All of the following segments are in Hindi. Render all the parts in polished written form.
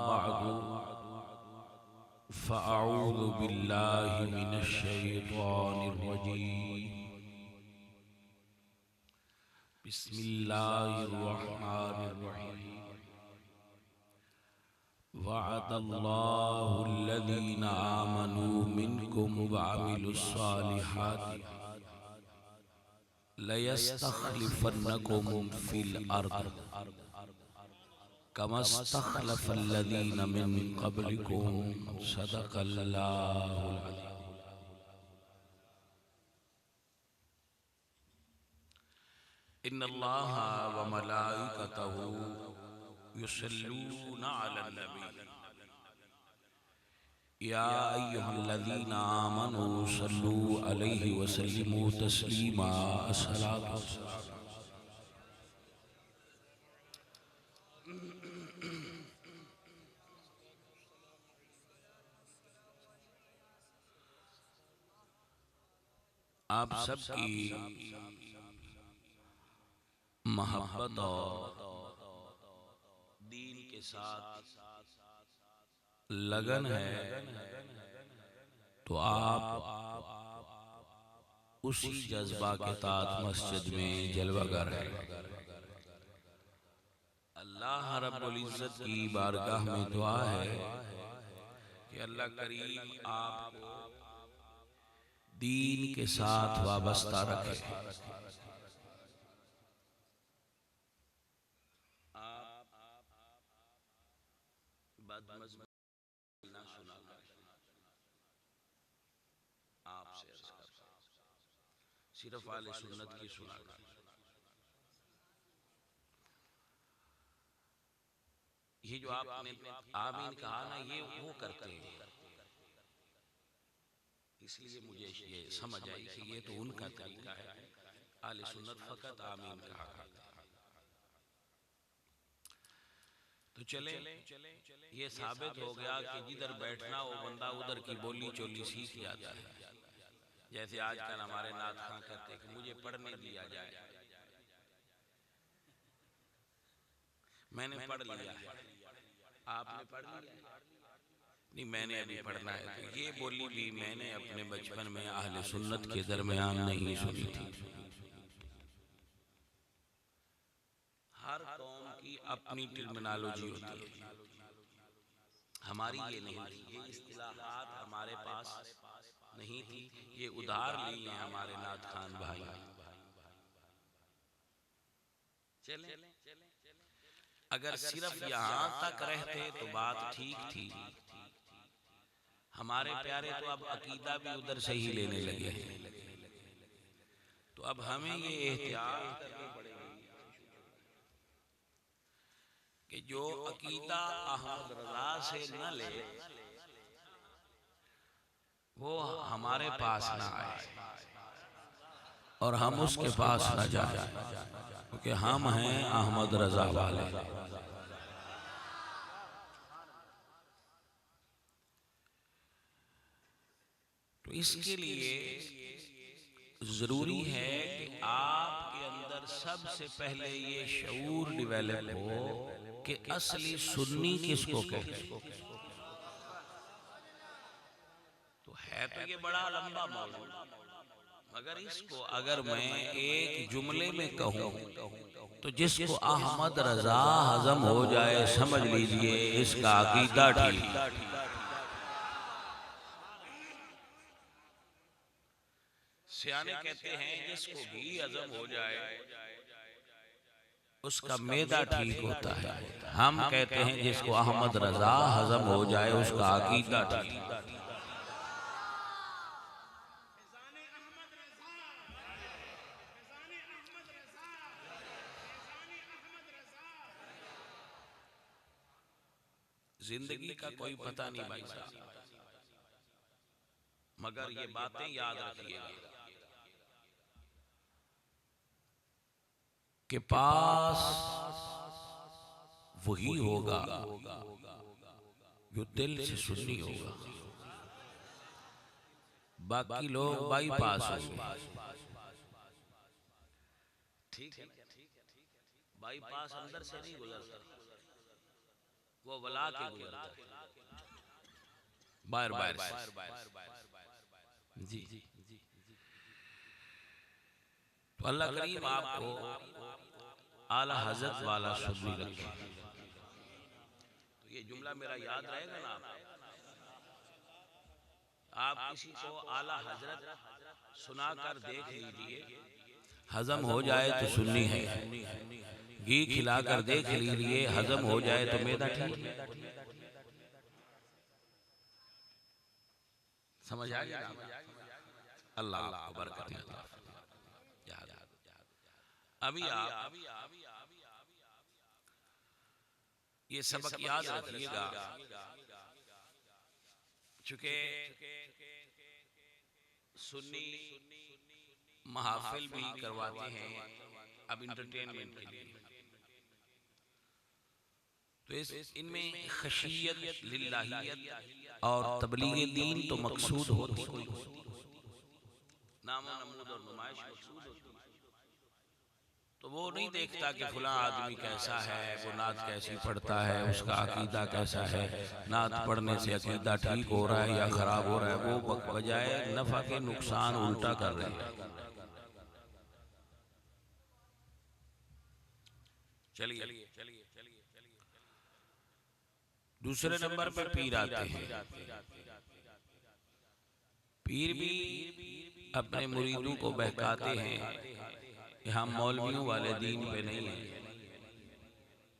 बअदु फ़अऊज़ु बिल्लाहि मिनश शैतानिर रजीम। बिस्मिल्लाहिर रहमानिर रहीम। वअदल्लाहुल्लज़ीना आमनू मिनकुम वअमिलुस्सालिहाति लयस्तख़लिफ़न्नकुम फ़िल अर्ज़ कमस्तख़लफ़ल्लज़ीना मिन क़ब्लिकुम सदक़ल्लाहुल अज़ीम। इन्नल्लाह व मलाइकतहु युसल्लूना अलन नबी या अय्युहल्लज़ीना आमनू सल्लू अलैहि व सल्लिमू तस्लीमा। अस्सलातु वस्सलाम। आप सबकी मोहब्बत और दीन के साथ लगन है, तो आप उसी जज्बा के साथ मस्जिद में जलवागर है। अल्लाह रब्बुल इज्जत की बारगाह में दुआ है कि अल्लाह करीम आपको दीन के साथ वाबस्ता रखे। आप बदमज़मूनी ना सुना करें। आपसे अर्ज़ करता हूं, सिर्फ आले सुन्नत की सुना करें। ये जो आपने आमीन कहा ना, ये वो करते हैं, इसलिए मुझे ये समझ आई कि ये तो उनका तरीका है। आले सुन्नत फकत आमीन कहा करते हैं। तो चले, ये साबित हो गया कि जिधर बैठना हो बंदा उधर की बोली चोली सीख जाता है। जैसे आजकल हमारे नाथ खां कहते हैं कि मुझे पढ़ने दिया जाए, मैंने पढ़ लिया है। आपने पढ़ लिया? नहीं, मैंने अभी पढ़ना है। तो ये बोली भी मैंने अपने बचपन में अहले सुन्नत के दरमियान नहीं सुनी थी। हर कौम की अपनी टर्मिनोलॉजी होती है, हमारी ये नहीं थी। ये इस्तिलाहात हमारे पास नहीं थी, ये उधार ली है हमारे नाथ खान भाई। चले, अगर सिर्फ यहाँ तक रहते तो बात ठीक थी। हमारे प्यारे तो अब अकीदा भी उधर से ही लेने लगे हैं। तो अब हमें ये एहतियात करनी पड़ेगी कि जो अकीदा अहमद रजा से न ले वो हमारे पास ना आए और हम उसके पास न जाए, क्योंकि हम हैं अहमद रजा वाले। तो इसके लिए जरूरी है कि आपके अंदर सबसे पहले ये शऊर डेवलप हो कि असली सुन्नी किसको कहते हैं। तो है तो ये बड़ा लंबा मौजू, मगर इसको अगर मैं एक जुमले में कहूं तो जिसको अहमद रजा हजम हो जाए, समझ लीजिए इसका अकीदा ठीक। सियाने कहते हैं जिसको घी हजम हो जाए उसका मैदा ठीक होता है। हम कहते हैं जिसको अहमद रजा हजम हो जाए उसका अकीदा ठीक। जिंदगी का कोई पता नहीं भाई साहब, मगर ये बातें याद रखिएगा के पास वही होगा जो दिल से सुन्नी होगा। बाकी लोग बाईपास होंगे। ठीक है, बाईपास अंदर से नहीं गुजरता, वो वला के गुजरता है बार बार जी। तो अल्लाह करीम आपको आला हजरत वाला सुन्नी रखे। तो ये जुमला मेरा याद रहेगा ना, आप किसी को आला हजरत सुनाकर देख लीजिए, हजम हो जाए तो सुन्नी है, घी खिलाकर देख लीजिए हजम हो जाए तो मैदा ठीक है। समझ आ गया? अल्लाह आपको बरकत दे। अभी आप ये सबक याद रखिएगा, चूंकि सुन्नी महफिल भी करवाते हैं अब इंटरटेनमेंट के लिए, तो इनमें खशियत लिल्लाहियत और तबलीग दीन तो मकसूद होती, नाम नमूद और नुमाइश मकसूद होती। तो वो नहीं देखता कि फलां आदमी कैसा है, वो नात कैसी पढ़ता है, उसका अकीदा कैसा है, नात पढ़ने से अकीदा ठीक हो रहा है या खराब हो रहा है। वो बजाय नफा के नुकसान उल्टा कर रहे हैं। चलिए दूसरे नंबर पर पीर आते हैं। पीर भी अपने मुरीदों को बहकाते हैं कि हम मौलवियों वाले दीन पे नहीं हैं।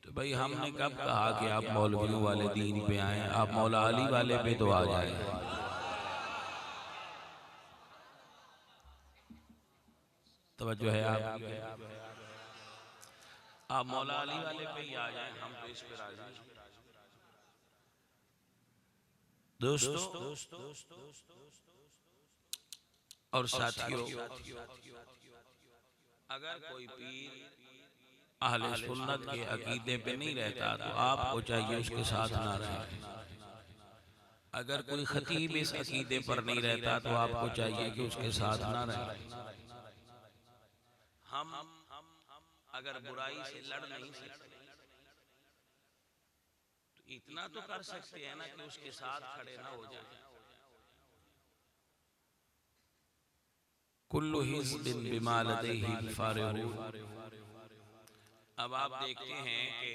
तो भाई हमने कब कहा कि आप मौलवियों वाले दीन पे आए? आप मौला अली वाले पे तो आ जाए। तवज्जो है आप मौला अली वाले पे ही आ जाए, हम तो इस पे राजी हैं। दोस्तों और साथियों, अगर कोई पीर अहले सुन्नत के अकीदे पे नहीं रहता तो आपको चाहिए उसके साथ ना रहें। अगर कोई खतीब इस अकीदे पर नहीं रहता तो आपको चाहिए कि उसके साथ ना रहें। हम अगर बुराई से लड़ नहीं सकते तो इतना तो कर सकते हैं ना कि उसके साथ खड़े ना हो जाए। कुल्लु हिज़्बिन बिमा लदैहिम फारिहून। अब आप देखते हैं कि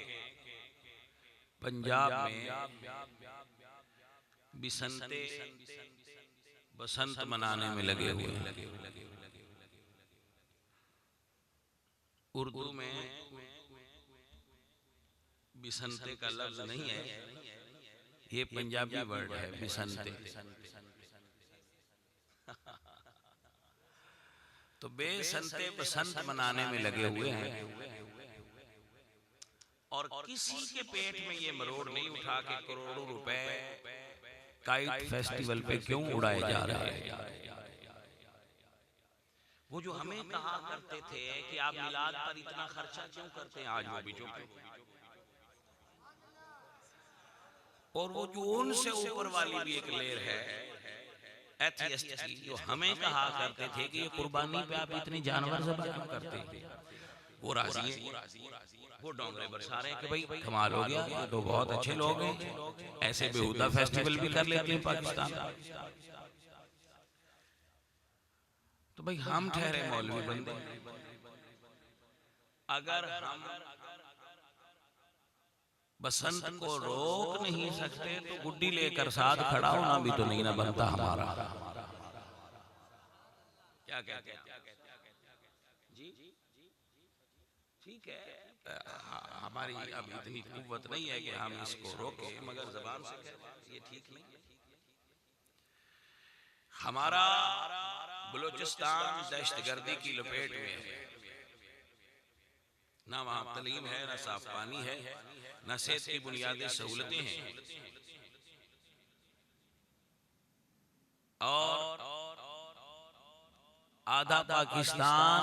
पंजाब में बिसंते बसंत मनाने में लगे हुए हैं। उर्दू में बिसंते का लफ्ज नहीं है, ये पंजाबी वर्ड है बिसंते। तो बेसंते बसंत मनाने में लगे हुए हैं और किसी के पेट में ये मरोड़ नहीं उठा के करोड़ों रुपए काइट फेस्टिवल पे क्यों उड़ाए जा रहे हैं। वो जो हमें कहा करते थे कि आप मिलाद पर इतना खर्चा क्यों करते हैं, आज वो भी जो, और वो जो उनसे ऊपर वाली भी एक लेयर है एथियस्ट की, जो हमें कहा करते थे कि ये कुर्बानी पे आप इतने जानवर ज़ब्ह क्यों करते हैं, वो राजी हैं। वो डोंगरे बरसा रहे हैं कि भाई कमाल हो गया, ये तो बहुत अच्छे लोग हैं, ऐसे बेहुदा फेस्टिवल भी कर लेते हैं पाकिस्तान। तो भाई हम ठहरे मौलवी बंदे, अगर हम बसंत को रोक नहीं सकते तो गुड्डी लेकर साथ खड़ा होना भी तो नहीं ना बनता हमारा। क्या कहते हैं जी? ठीक है, हमारी अब इतनी कुव्वत नहीं है कि हम इसको रोकें, मगर जबान से कह ये ठीक नहीं। हमारा बलूचिस्तान दहशतगर्दी की लपेट में है, ना वहाँ तालीम है, ना साफ पानी है, ना सेहत की बुनियादी सहूलतें हैं, और आधा पाकिस्तान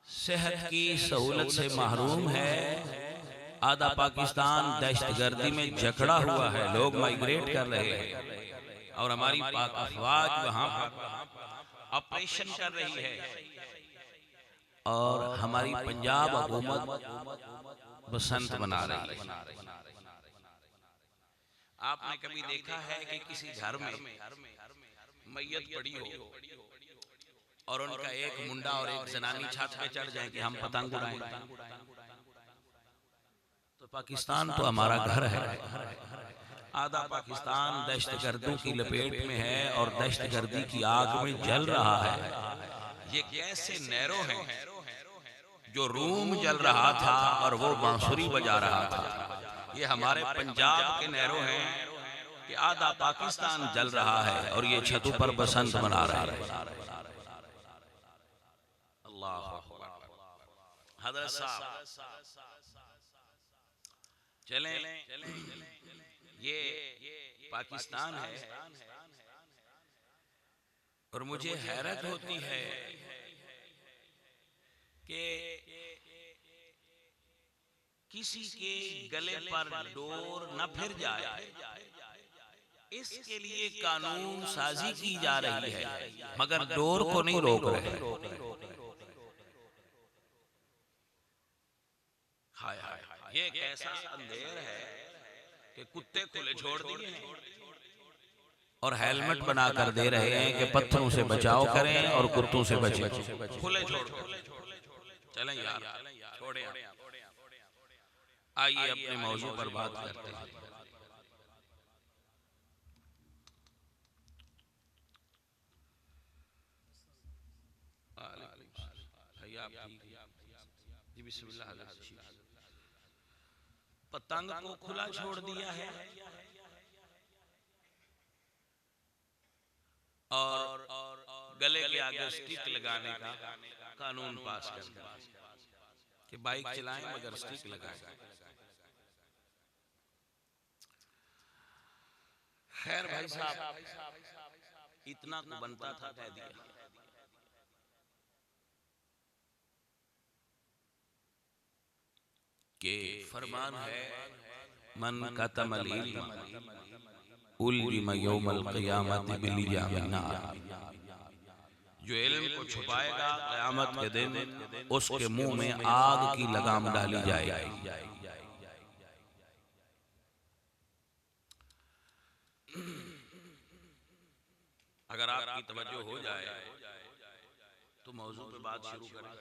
सेहत की सहूलत से महरूम है। आधा पाकिस्तान दहशतगर्दी में जकड़ा हुआ है, लोग माइग्रेट कर रहे हैं और हमारी पाक अफवाज वहाँ ऑपरेशन कर रही है। और हमारी पंजाब हुकूमत बसंत मना रही है। आपने कभी देखा है कि किसी घर में मैयत पड़ी हो और उनका एक मुंडा और एक जनानी छत पे चढ़ जाए कि हम पतंग उड़ाएं? तो पाकिस्तान तो हमारा घर है। आधा पाकिस्तान दहशतगर्दों की लपेट में है और दहशतगर्दी की आग में जल रहा है। ये कैसे नैरो हैं जो रूम जल रहा था और वो बांसुरी बजा रहा था। ये हमारे पंजाब के नैरो हैं कि आधा पाकिस्तान जल रहा है और ये छतों पर बसंत मना रहा है। अल्लाह हज़रत साहब चलें, ये पाकिस्तान है और मुझे हैरत होती है कि किसी के गले पर डोर न फिर जाए, इसके लिए कानून साजी की जा रही है, मगर डोर को नहीं रोक रहे। हाय हाय, ये कैसा अंधेर है कि कुत्ते खुले छोड़ दिए हैं और हेलमेट बना कर दे रहे हैं कि पत्थरों से बचाव करें और कुत्तों से बचें। खुले छोड़ चलें यार, छोड़ें। आइए अपने मौजू पर बात करते हैं। जी बिस्मिल्लाह। पतंग को खुला छोड़ दिया है और गले के आगे स्टिक लगाने का कानून पास कर दिया कि बाइक चलाएं मगर स्टिक लगाएं। खैर भाई साहब, इतना तो बनता था, कह दिया। के फरमान है मन कतमल इल्म उल्जिम यौमल क़ियामत बिलिजामिन नार। जो इल्म को छुपाएगा क़यामत के दिन उसके मुंह में आग की लगाम डाली जाएगी। अगर आपकी तवज्जो हो जाए तो मौजू पे बात शुरू करें।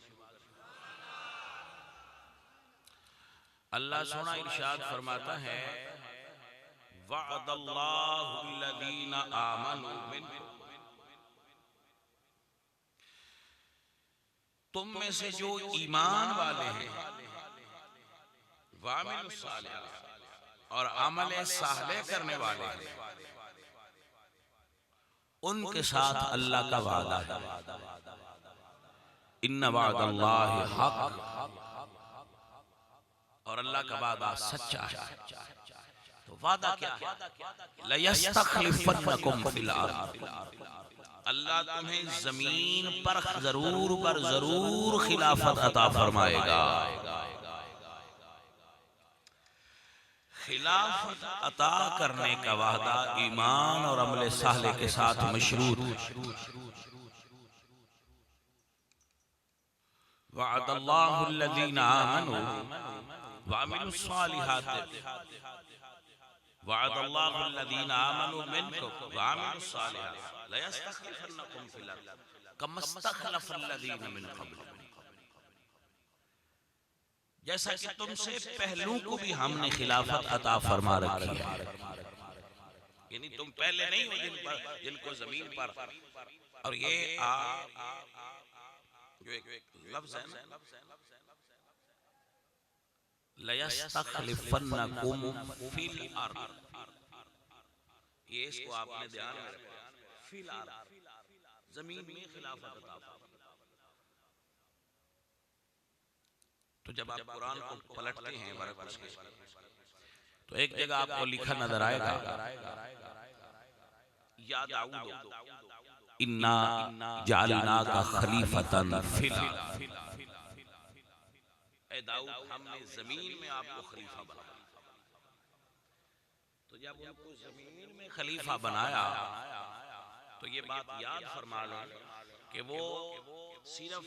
अल्लाह सोना इरशाद फरमाता है वअदल्लाहुल्लज़ीना आमनू मिनकुम, तुम में से जो ईमान वाले हैं, वामिलुस सालिहात और अमल सालेह करने वाले हैं, उनके साथ अल्लाह का वादा है। इन्ना वादल्लाहि हक़, और अल्लाह का वादा सच्चा है। तो वादा क्या है? लयस्तखलिफन्नकुम फिल अर्द, अल्लाह तुम्हें जमीन पर जरूर खिलाफत अता फरमाएगा। खिलाफत अता करने का वादा ईमान और अमल सालेह के साथ मशरूत है। वअदल्लाहुल्लज़ीना आमनू वअमिलुस सालिहात वअदल्लाहुल्लज़ीना आमनू मिनकुम वअमिलुस सालिहात लयस्तखलिफन्नकुम फिल अर्द कमस्तखलफल्लज़ीना मिन क़ब्लिकुम, जैसा कि तुमसे पहलू को भी हमने खिलाफत अता फरमा रखी है। यानी तुम पहले नहीं हो जिनको जमीन पर, और ये जो एक लफ्ज है ना, लयस्तखलिफन्नकुम फिल अर्द, ये इसको आपने ध्यान में रखना। फिल अर्द, जमीन में खिलाफत अता फरमा। तो जब आप कुरान को पलटते हैं बरकस के, तो एक जगह आपको लिखा नजर आएगा या दाऊद इन्ना जालनाका खलीफतन फिल अर्द, ए दाऊद हमने जमीन में आपको खलीफा बनाया। तो जब उनको जमीन में खलीफा बनाया तो ये बात याद फरमा लो कि वो सिर्फ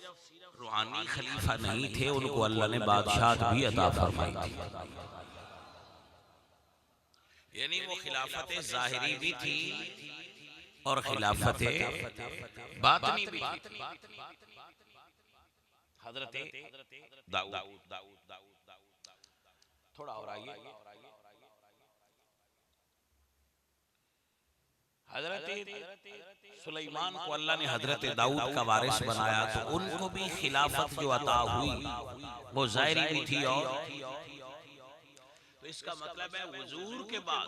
रूहानी खलीफा नहीं थे, उनको अल्लाह ने बादशाहत भी अता फरमाई थी। यानी वो खिलाफत ज़ाहिरी भी थी और खिलाफत बातिनी भी थी। हज़रत दाऊद, थोड़ा और आइए, हज़रत सुलेमान को अल्लाह ने हज़रत दाऊद का वारिस बनाया, तो उनको भी खिलाफत जो अता हुई वो ज़ाहिरी भी थी। और तो इसका मतलब है हुजूर के बाद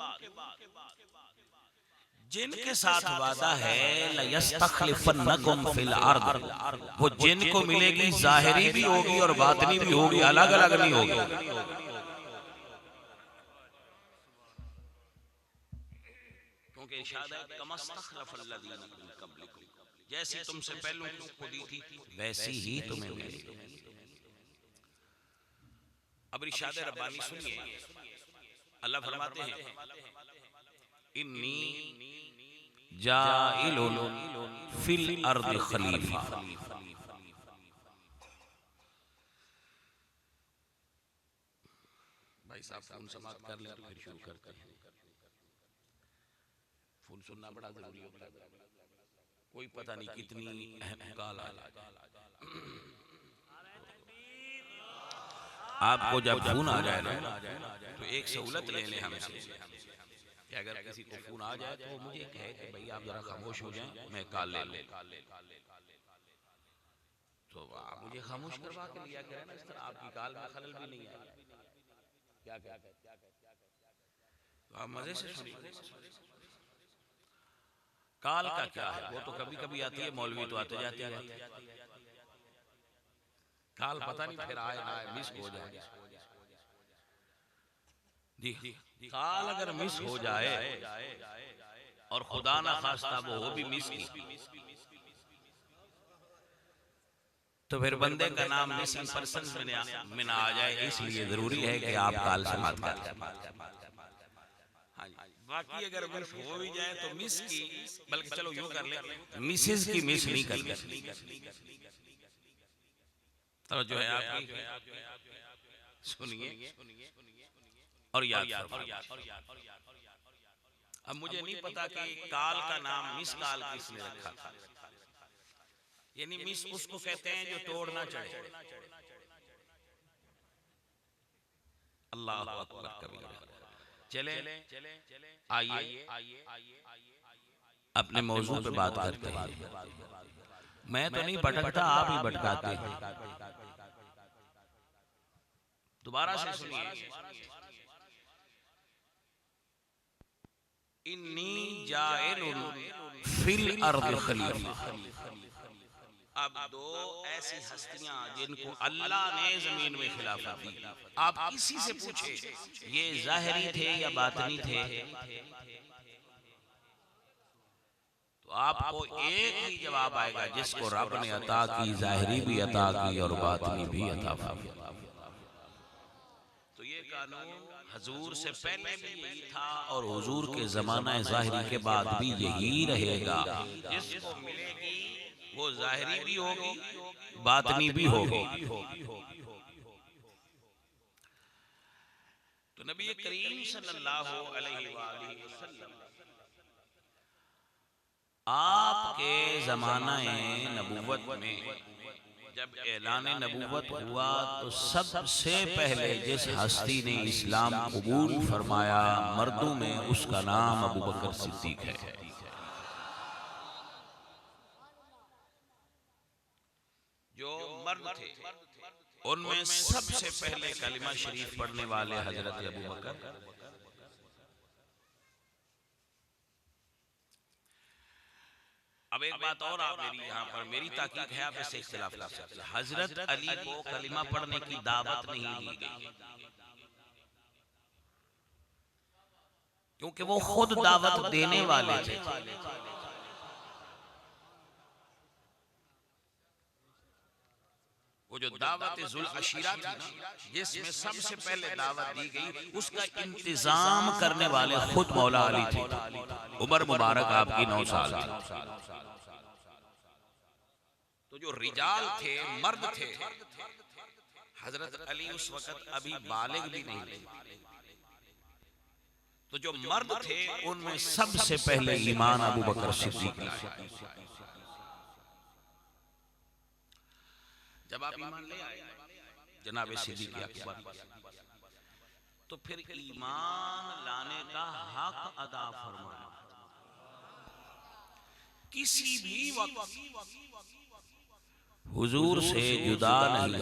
जिनके साथ वादा है लयस्तखलिफन्नकुम फिल अर्द, वो जिनको मिलेगी ज़ाहिरी भी होगी और बातिनी भी होगी, अलग अलग नहीं होगी। क्योंकि इरशाद है कमस्तखलफल्लज़ीना मिन क़ब्लिकुम, जैसी तुमसे पहले को दी थी वैसी ही तुम्हें मिलेगी। अब इरशाद रब्बानी सुनिए, अल्लाह फरमाते हैं इन्नी जाइलुन फिल अर्द खलीफा। भाई साहब फोन समाप्त कर ले तो फिर शुरू करते हैं। फोन सुनना बड़ा जरूरी होता है, कोई पता नहीं कितनी अहम कॉल आ जाए। आपको जब फोन आ जाए ना तो एक सहूलत ले लें हमसे कि अगर किसी को फोन आ जाए तो मुझे कहे कि भाई आप जरा खामोश हो जाएं, मैं कॉल ले लूं, तो आप मुझे खामोश करवा के लिया करें ना, इस तरह आपकी कॉल में खलल भी नहीं आए। क्या क्या तो आप मजे से सुनिए। काल का क्या है, वो तो कभी कभी आती है, मौलवी तो आते जाते हैं। काल पता नहीं फिर आए ना आए, मिस हो जाए। जी, काल अगर मिस हो जाए और खुदा ना खास्ता वो हो भी मिस की, तो फिर बंदे का नाम मिसिंग पर्सन में ना आ जाए। इसलिए जरूरी है कि आप काल समाप्त करें। बाकी अगर मिस हो भी जाए तो मिस की, बल्कि चलो यूं कर ले, मिसेज की मिस नहीं करनी। तो जो है आपकी सुनिए और याद। अब मुझे नहीं पता कि काल का नाम मिस काल किसने रखा था। यानी मिस उसको कहते हैं जो तोड़ना चाहे। अल्लाह अकबर कबीरा। चले आइए अपने मौजू पे बात करते हैं। मैं तो नहीं भटकता, आप ही भटकाते हैं। दोबारा से सुनिए, इन्नी जाइलुन फिल अर्द खलीफा। अब दो ऐसी हस्तियां जिनको अल्लाह ने जमीन में खिलाफत दी, आप किसी से पूछे ये ज़ाहिरी थे या बातिनी थे, तो आपको एक ही जवाब आएगा, जिसको रब ने अता की, ज़ाहिरी भी अता की और बातिनी भी अता की। तो ये कानून हुजूर से पहले भी यही था और हुजूर के ज़माना ज़ाहिरी के बाद भी यही रहेगा। जिसको मिलेगी वो ज़ाहिरी भी होगी, बातिनी भी होगी। तो नबी करीम सल्लल्लाहु अलैहि वसल्लम आपके ज़माने नबुव्वत में जब ऐलान नबुव्वत हुआ तो सबसे पहले जिस हस्ती ने इस्लाम कबूल फरमाया मर्दों में, उसका नाम अबू बकर सिद्दीक है। जो मर्द थे उनमें सबसे पहले कलिमा शरीफ पढ़ने वाले हजरत अबू बकर। अब एक बात और आप मेरी यहाँ पर मेरी ताकीद है, आप इससे इख्तिलाफ कर सकते हैं। हजरत अली को कलिमा पढ़ने की दावत नहीं दी गई, क्योंकि वो खुद दावत देने वाले थे। वो जो दावत जुल अशीरा थी ना, जिसमें सबसे पहले दावत दी गई, उसका इंतजाम करने वाले खुद मौला अली थे। उमर मुबारक आपकी 9 साल थी। तो जो रिजाल थे, मर्द थे, हजरत अली उस वक्त अभी बालिग भी नहीं थे, तो जो मर्द थे उनमें सबसे पहले ईमान अबू बकर सिद्दीक लाए। जब आप ईमान ले आए जनाब सिद्दीक अकबर, तो फिर ईमान लाने का हक अदा फरमाया। किसी भी वक्त हुजूर से जुदा नहीं।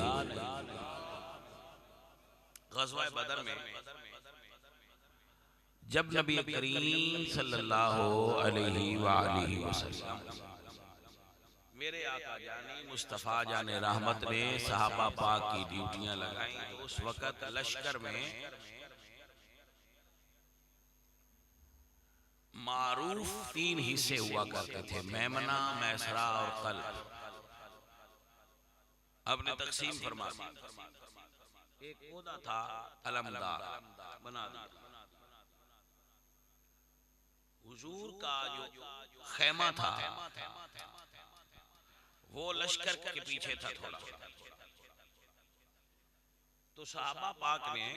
ग़ज़वा बदर में जब नबी करीम सल्लल्लाहु अलैहि वसल्लम मेरे आका जानी मुस्तफ़ा जाने रहमत ने सहाबा पाक की ड्यूटियां लगाई, तो उस वक़्त लश्कर में मारूफ 3 हिस्से हुआ करते थे, मेमना, मैसरा और कल्ब। अब ने तकसीम फरमा दी। एक ओहदा था अलमदार, बना दिया। हुजूर का जो खैमा था वो लश्कर के पीछे था थोड़ा, तो सहाबा पाक ने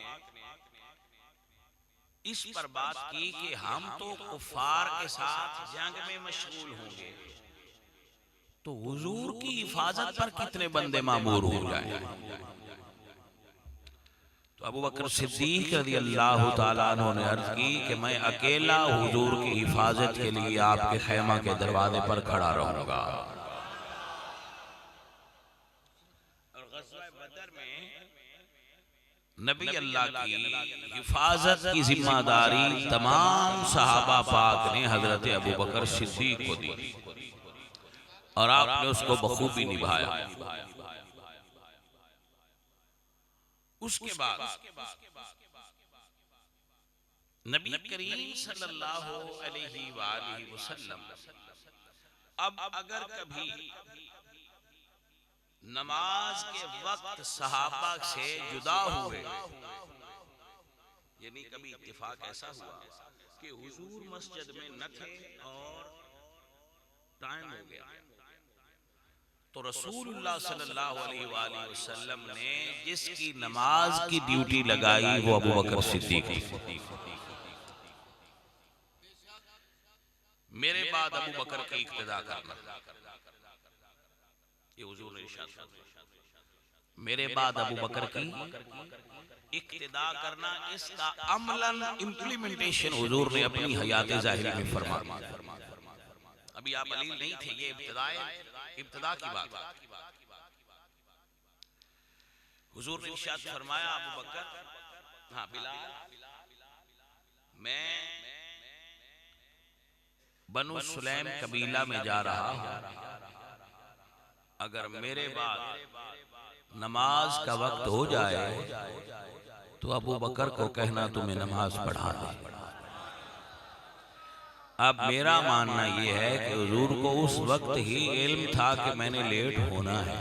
इस पर बात की कि हम तो कुफार के साथ जंग में मशगूल होंगे, तो हुजूर की हिफाजत पर कितने बंदे मामूर हो जाए। तो अबू बकर सिद्दीक रज़ियल्लाहु ताला अन्हु ने अर्ज की कि मैं अकेला हुजूर की हिफाजत के लिए आपके खैमा के दरवाजे पर खड़ा रहूंगा। और ग़ज़वा बदर में नबी अल्लाह की हिफाजत की जिम्मेदारी तमाम सहाबा पाक ने हजरत अबू बकर सिद्दीक को दी और आपने उसको बखूबी निभाया। उसके बाद नबी करीम सल्लल्लाहु अलैहि वसल्लम अब अगर कभी नमाज के वक्त सहाबा से जुदा हुए, यानी कभी इत्तेफाक ऐसा हुआ कि हुजूर मस्जिद में न थे और टाइम हो गया, तो रसूलुल्लाह सल्लल्लाहु अलैहि वसल्लम ने जिसकी नमाज की ड्यूटी लगाई वो अबू बकर सिद्दीक थी। मेरे बाद अबू बकर की इक्तिदा करना, ये हुजूर ने इरशाद फरमाया, मेरे बाद अबू बकर की इक्तिदा करना, इसका अमलन इम्प्लीमेंटेशन हुजूर ने अपनी हयात ज़ाहिरी में फरमाया। अभी आप अलील नहीं थे, ये इब्तिदा की बात। हुजूर ने इरशाद फरमाया, अबू बकर, हाँ बिलाल, मैं बनु सुलैम कबीला में जा रहा हूं, अगर मेरे बाद नमाज का वक्त हो जाए तो अबू बकर को कहना तुम्हें नमाज पढ़ा दे। अब मेरा मानना यह है कि हुजूर को उस वक्त ही इल्म था कि मैंने लेट होना है।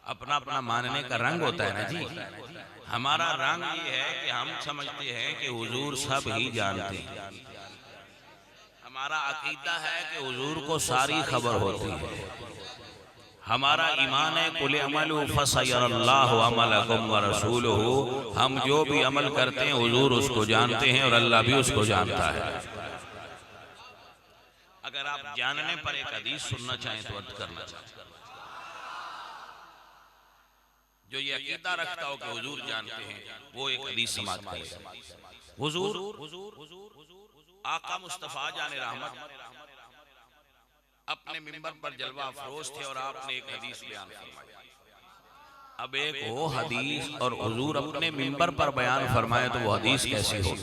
अपना अपना मानने का रंग होता है ना जी। हमारा रंग ये है कि हम समझते हैं कि हुजूर सब ही जानते हैं। हमारा अकीदा है कि हुजूर को सारी खबर होती है। हमारा ईमान है कुल अमलु फसयरल्लाहु अमलकुम व रसूलुहु, हम जो भी अमल करते हैं हुजूर उसको जानते हैं और अल्लाह भी उसको जानता है। अगर आप जानने पर एक हदीस सुनना चाहें तो अर्ज करना चाहें, जो ये अकीदा रखता हो कि हुजूर जानते हैं, वो एक हदीस समाअत करे। हुजूर आका मुस्तफा जाने रहमत अपने मिंबर पर जलवा अफरोज थे और आपने एक हदीस बयान फरमाई। अब एक वो हदीस और हुजूर अपने मिंबर पर बयान फरमाए तो वो हदीस कैसी हो।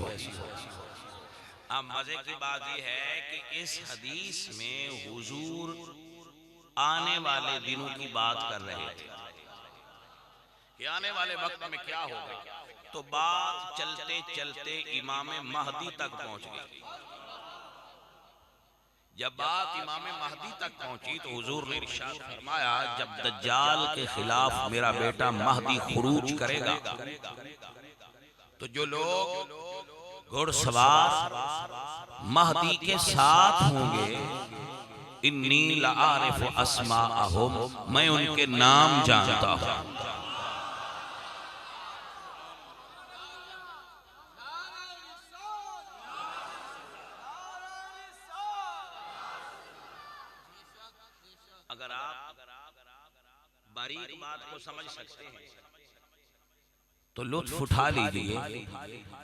अब मजे की बात यह है कि इस हदीस में हुजूर आने वाले दिनों की बात कर रहे थे कि आने वाले वक्त में क्या होगा। तो बात चलते चलते इमाम महदी तक पहुंच गई। जब बात इमाम महदी तक पहुंची तो हुजूर ने इरशाद फरमाया, जब दज्जाल के खिलाफ मेरा बेटा महदी खुरूज करेगा तो जो लोग घुड़सवार महदी के साथ होंगे इन्नी लआरिफु अस्माअहुम, मैं उनके नाम जानता हूँ। अगर आप बारीक बात को समझ सकते हैं तो लुत्फ उठा लीजिए।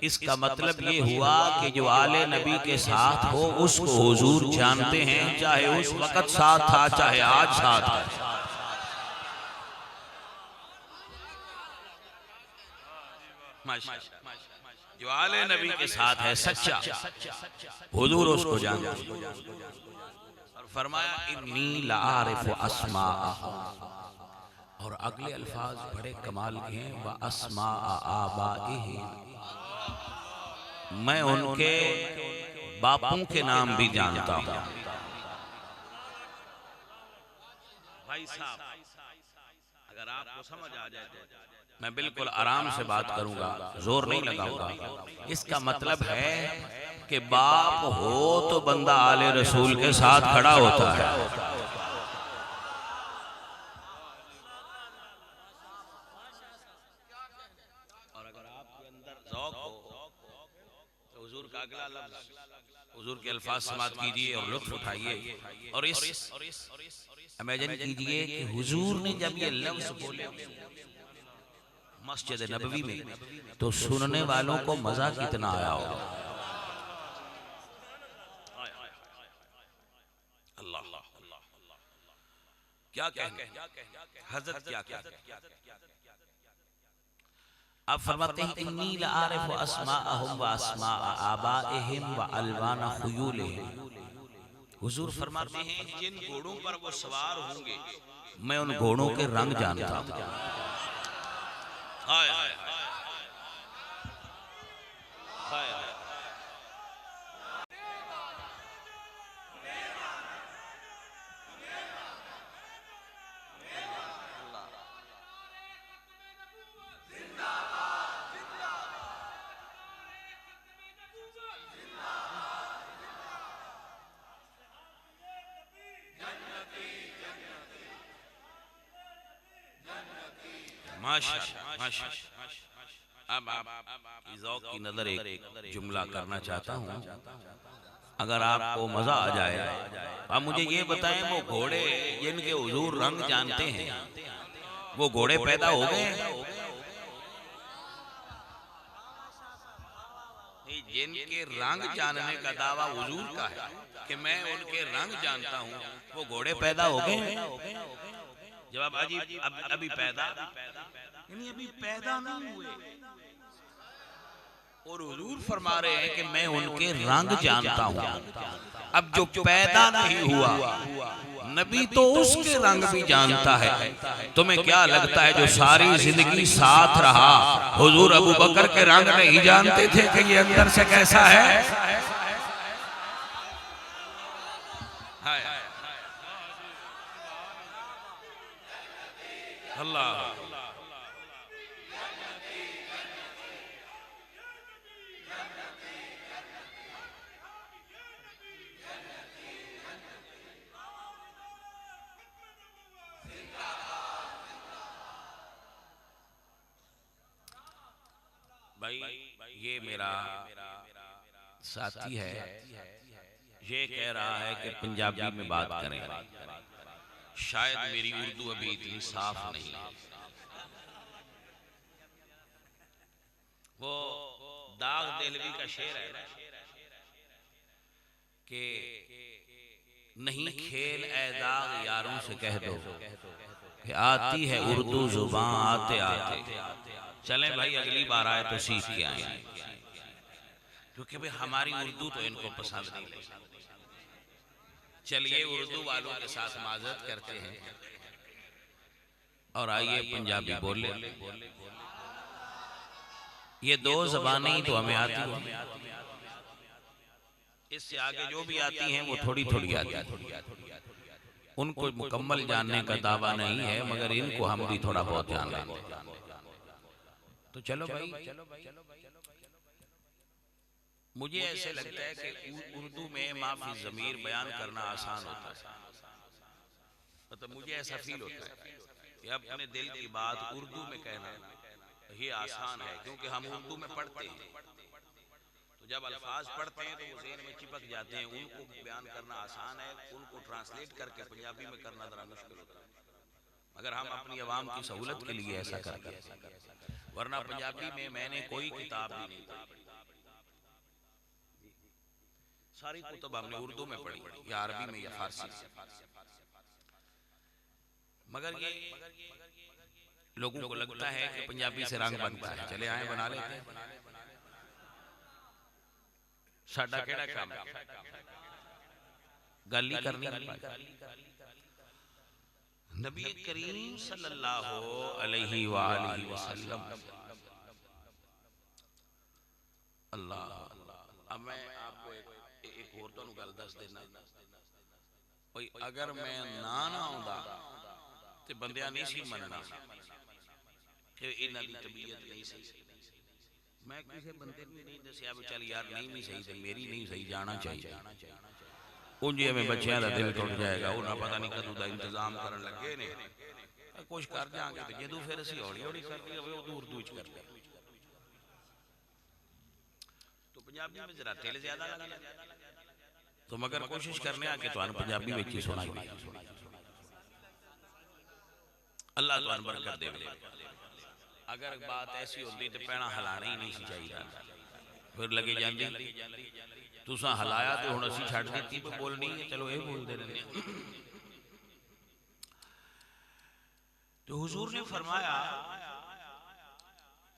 इसका मतलब ये हुआ कि जो आले नबी के साथ हो उसको हुजूर जानते हैं, चाहे उस वक्त साथ था चाहे आज साथ है। जो आले नबी के साथ है सच्चा, हुजूर उसको जानते हैं। और फरमाया इन्नी लआरिफु अस्माअहुम, और अगले अल्फाज बड़े कमाल के हैं, व अस्मा आबाइहिम, मैं उनके बापों के नाम भी जानता हूं। भाई साहब, अगर आपको समझ आ जाए तो मैं बिल्कुल आराम से बात करूंगा, जोर नहीं लगाऊंगा। इसका मतलब है कि बाप हो तो बंदा आले रसूल के साथ खड़ा होता है। अगला लफ्ज़ हुजूर के अल्फाज समात कीजिए और लुत्फ उठाइए। और इस इमेजिन कीजिए कि हुजूर ने जब ये लफ्ज़ बोले मस्जिद नबवी में, तो सुनने वालों को मजा कितना आया होगा। अल्लाह क्या कहने, हज़रत क्या कहने। अब फरमाते हैं इन्नी लआरिफु अस्माअहुम व अस्माअ आबाइहिम व अलवान खुयूलिहिम। हुजूर फरमाते हैं जिन घोड़ों पर वो सवार होंगे मैं उन घोड़ों के रंग जानता हूं। हाय हाय हाय हाय। माशाअल्लाह माशाअल्लाह। अब आप ज़ौक़ की नज़र एक जुमला करना चाहता हूँ, अगर आपको मज़ा आ जाए। अब मुझे ये बताएं, वो घोड़े जिनके हुजूर रंग जानते हैं, वो घोड़े पैदा हो गए? जिनके रंग जानने का दावा हुजूर का है कि मैं उनके रंग जानता हूँ, वो घोड़े पैदा हो गए? जवाब अजीब, अभी पैदा यानी अभी पैदा नहीं हुए। और हुजूर फरमा रहे हैं कि मैं उनके रंग जानता हूं। अब जो पैदा नहीं हुआ नबी तो उसके रंग भी जानता है। तुम्हें क्या लगता है जो सारी जिंदगी साथ रहा, हुजूर अबू बकर के रंग नहीं जानते थे कि ये अंदर से कैसा है? अल्लाह भाई, ये मेरा साथी है, ये कह रहा है कि पंजाबी में बात करें। शायद मेरी उर्दू अभी इतनी साफ नहीं है। वो दाग देलवी का शेर है कि नहीं खेल ए दाग यारों से कह दो कि आती है उर्दू जुबान आते आते। चलें भाई, अगली बार आए तो सीख के आए, क्योंकि भाई हमारी उर्दू तो इनको पसंद नहीं लगती। चलिए उर्दू वालों के साथ माजरत करते हैं और आइए पंजाबी बोले। ये दो ज़बानें ही तो हमें आती हैं, इससे आगे जो भी आती हैं वो थोड़ी थोड़ी आती हैं। उनको मुकम्मल जानने का दावा नहीं है, मगर इनको हम भी थोड़ा बहुत जान लेंगे। तो चलो भाई, मुझे ऐसे लगता है कि उर्दू में माफी ज़मीर बयान करना आसान होता है। मतलब मुझे ऐसा फील होता है कि अपने दिल की बात उर्दू में कहना ये आसान है, क्योंकि हम उर्दू में पढ़ते हैं, तो जब अल्फाज पढ़ते हैं तो वो ज़हन में चिपक जाते हैं। उनको बयान करना आसान है, उनको ट्रांसलेट करके पंजाबी में करना ज़रा मुश्किल होता है। अगर हम अपनी आवाम की सहूलत के लिए ऐसा करते हैं, वरना पंजाबी में मैंने कोई किताब भी नहीं पढ़ी, सारी कुतुब हमने उर्दू में पढ़ी, या अरबी में या फारसी में। मगर ये लोगों को लगता है कि पंजाबी से रंग बनता है, चले आए बना लेते हैं। साडा केड़ा काम है, गल ही करनी। नबी करीम सल्लल्लाहु अलैहि वसल्लम, अल्लाह। अब मैं आपको एक और तो गल दस देना, भाई अगर मैं ना आउंदा ते बंदियां नहीं सी मनना कि इन्हां दी तबीयत नहीं सही। मैं किसी बंदे को नहीं दसिया भी चल यार नहीं भी सही ते मेरी नहीं सही, जाना चाहिए। उंजे में बच्चों का दिल टुट जाएगा, उन्हें पता नहीं कदों का इंतजाम करन लगे ने, कुछ कर जाएंगे तो जदों फिर असीं हौली हौली करनी होवे उदों उर्दू च करते हैं। तो पंजाबी में जरा दिल ज्यादा लग जाता, तो मगर कोशिश करने आके तो पंजाबी में ही सुनाई। अल्लाह तुहानू बरकत देवे। अगर बात ऐसी होती तो पैना हिलाना ही नहीं चाहिए, फिर लगे जाती तुसा हिलाया तो हुण असीं छड्ड दित्ती बोलनी है, चलो ये बोलते रहने। तो हुजूर ने फरमाया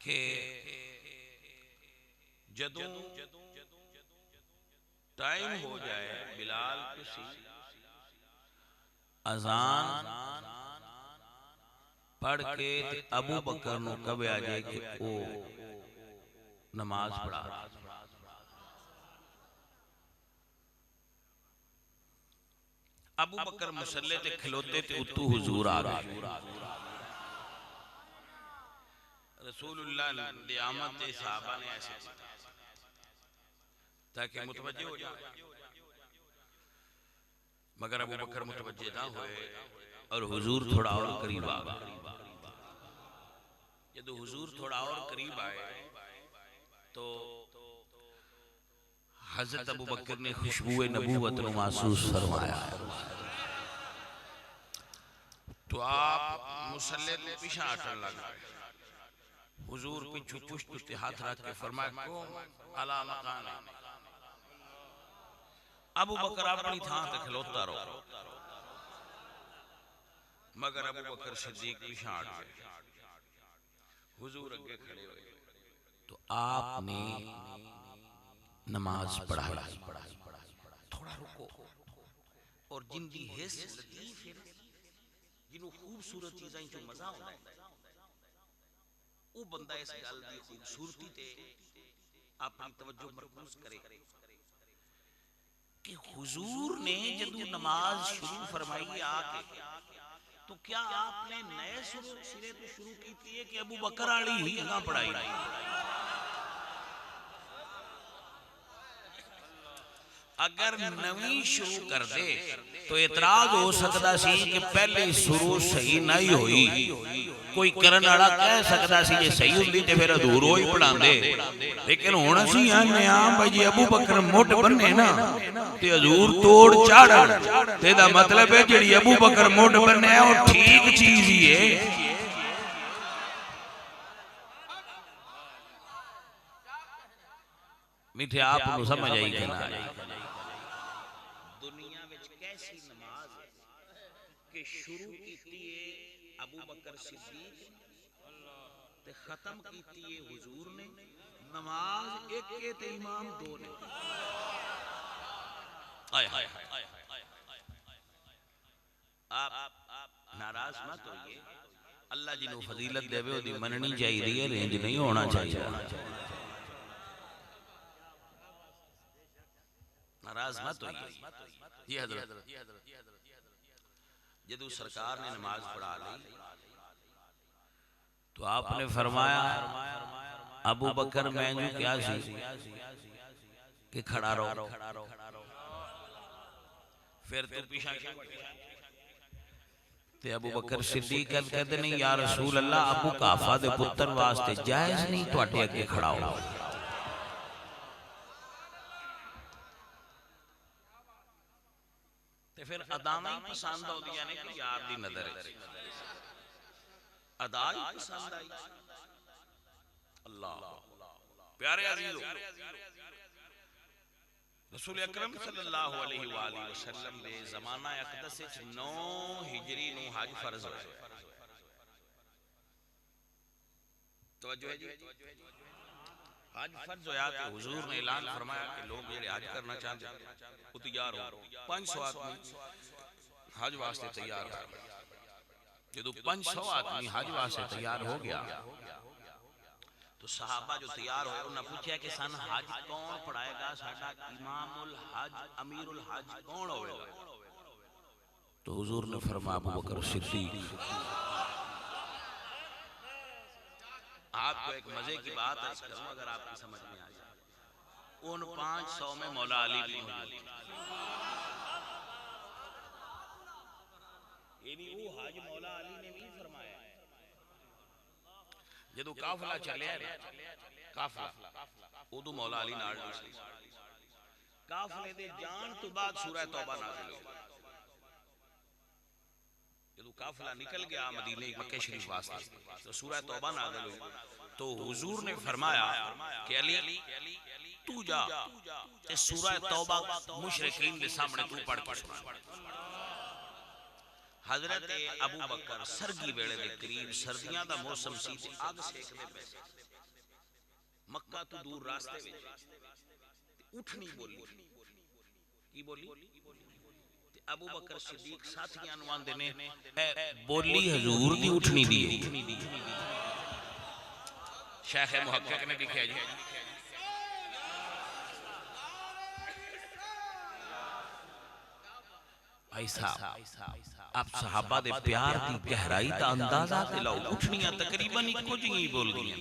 कि जदों टाइम हो जाए बिलाल तुसी अजान पढ़ के अबू बकर नूं कहे आ जाए कि ओ नमाज पढ़ा। अबू बकर मुसल्ले ते खलोते ते उतू हुजूर आ गए। रसूलुल्लाह दी आमद ते सहाबा ने ऐसे ताकि मुतवज्जे हो जाए, मगर अबू बकर मुतवज्जे ना हुए और हुजूर थोड़ा और करीब आ गए। जब हुजूर थोड़ा और करीब आए तो हजरत अबू बकर ने खुशबुए नबूवत को महसूस फरमाया। तो आप मुसल्ले के पीछे हटने लगे। हुजूर पिछू पुश्त पे हाथ रख के फरमाया को अला मकान। अबू बकर अपनी थां ते खलोता रहो, मगर अबू बकर सिद्दीक पीछे हट गए। हुजूर अगे खड़े हुए तो आपने नमाज पढ़ाई। थोड़ा रुको और जिंदी हिस्स लतीफ है, जिन्हों खूबसूरत चीज़ां चो मजा आता है, वो बंदा इस गल की खूबसूरती ते अपनी तवज्जो मरकूज करे कि हुजूर ने जदों नमाज शुरू फरमाई आके, तो क्या आपने नए सिरे तो शुरू की है कि अबू बकर वाली ही ना पढ़ाई? अगर नवी शुरू कर दे तो इतराज हो सकता सी कि पहले शुरू सही नहीं हुई। कोई करन वाला कह सकता सी जे सही हुंदी ते फिर अधूरो ही पढ़ांदे, लेकिन हुण असीं आने आ भाई जी अबू बकर मुठ बन्ने ना ते हजूर तोड़ चाड़न, ते दा मतलब है जेड़ी अबू बकर मुठ बन्ने है वो ठीक चीज ही है। मिठे आप समझ आई कि ना? दुनिया विच कैसी नमाज है कि शुरू कीती है अबू बकर सिद्दीक ते खत्म कीती है हुजूर ने। नमाज एक के ते इमाम दो ने। आय हाय आप नाराज मत होइए, अल्लाह जिन्हों फजीलत देवे ओदी मननी चाहिए, रेंज नहीं होना चाहिए। नाराज मत होइए। ये हजरत जदों सरकार ने नमाज पढ़ा ली तो आपने फरमाया अबू बकर मैं जो क्या सी कि खड़ा रहो, फिर तू पीछा ते अबू बकर सिद्दीक कहते नहीं या रसूल अल्लाह अबू काफा दे पुत्र वास्ते जायज नहीं तुहाडे अगे खड़ा हो। ते फिर अदावां ही पसंद आउंदियां ने कि यार दी नजर है अदा ही पसंद आई। अल्लाह प्यारे अजीजों, रसूल अकरम सल्लल्लाहु अलैहि वसल्लम दे ज़माना अक़दस विच 9 हिजरी नूं हज फर्ज होया। तवज्जो है जी, हज फर्ज होया ते हुजूर ने ऐलान फरमाया कि लोग जेड़े हज करना चाहते वो तैयार हो। 500 आदमी हज वास्ते तैयार हो। जदों 500 आदमी हज वास्ते तैयार हो गया तो सहाबा जो तैयार होए उन्हें पूछा कि सन हज कौन पढ़ाएगा, साडा इमामुल हज अमीरुल हज कौन होगा? तो हुजूर ने फरमाया अबू बकर सिद्दीक। आपको एक मजे की बात अर्ज करूं अगर आपकी समझ में आ जाए, उन 500 में मौला अली भी मौजूद। यानी वो हज मौला अली ने भी फरमाया। जदों काफिला चलिया काफिला उदों मौला अली नाल सी। काफिले दे जान तो बाद सूरह तौबा नाज़िल हुई। जदों काफिला निकल गया मदीने मक्के शरीफ वास्ते तो सूरह तौबा नाज़िल हुई। तो हुजूर ने फरमाया कि अली तू जा ते सूरह तौबा मुशरिकीन के सामने तू पढ़ के सुना। हजरत अबू बकर सरगी वेले दे करीब सर्दियां दा मौसम सी ते आग सेकदे पे मक्का तो दूर रास्ते विच उठनी बोली की बोली ते अबू बकर सिद्दीक साथियां नु आंदे ने बोली हुजूर दी उठनी दी। शेख मुहक्किक ने लिखा जी भाई साहब आप सहाबा दे प्यार की गहराई का अंदाजा ते लाओ। उठनियां तकरीबन इको जिही बोलदियां,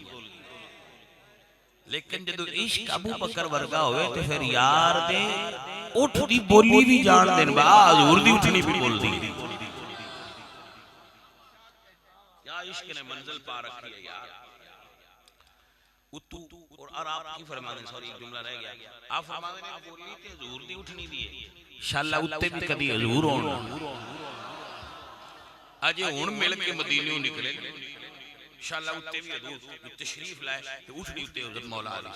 लेकिन जदों इश्क अबू बकर वर्गा होवे तो फिर यार दे उठ दी बोली भी जान देन बा हुजूर दी उठनी भी बोलदी। क्या इश्क ने मंजिल पा रखी है यार। उतू और आप की फरमाने, सॉरी एक जुमला रह गया, आप फरमाने ने बोली ते हुजूर दी उठनी दी है। शाला उत्ते भी कदी हुजूर होण अजे हुण मिल के मदीने निकले शाला उत्ते भी हुजूर तशरीफ लाए ते उठनी उत्ते हज़रत मौला अली।